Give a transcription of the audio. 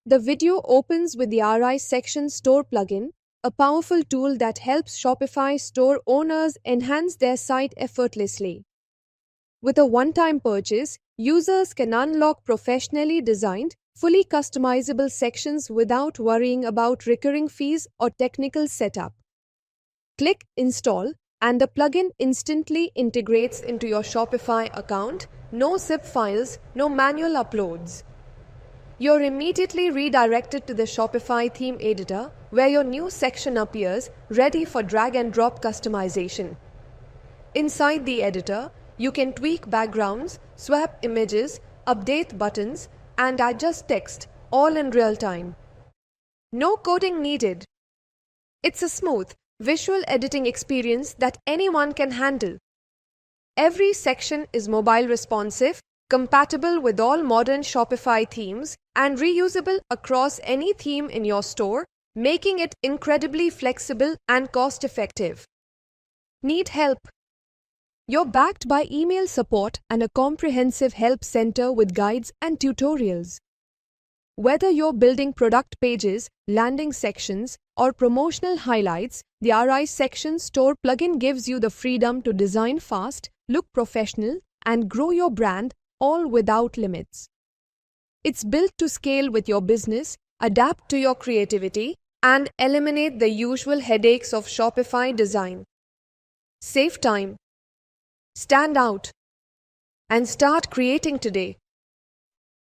The video opens with the RI Section Store plugin, a powerful tool that helps Shopify store owners enhance their site effortlessly. With a one-time purchase, users can unlock professionally designed, fully customizable sections without worrying about recurring fees or technical setup. Click Install, and the plugin instantly integrates into your Shopify account. No zip files, no manual uploads. You're immediately redirected to the Shopify theme editor, where your new section appears, ready for drag and drop customization. Inside the editor, you can tweak backgrounds, swap images, update buttons, and adjust text, all in real time. No coding needed. It's a smooth, visual editing experience that anyone can handle. Every section is mobile responsive, compatible with all modern Shopify themes, and reusable across any theme in your store, making it incredibly flexible and cost-effective. Need help? You're backed by email support and a comprehensive help center with guides and tutorials. Whether you're building product pages, landing sections, or promotional highlights, the RI Section Store plugin gives you the freedom to design fast, look professional, and grow your brand, all without limits. It's built to scale with your business, adapt to your creativity, and eliminate the usual headaches of Shopify design. Save time, stand out, and start creating today.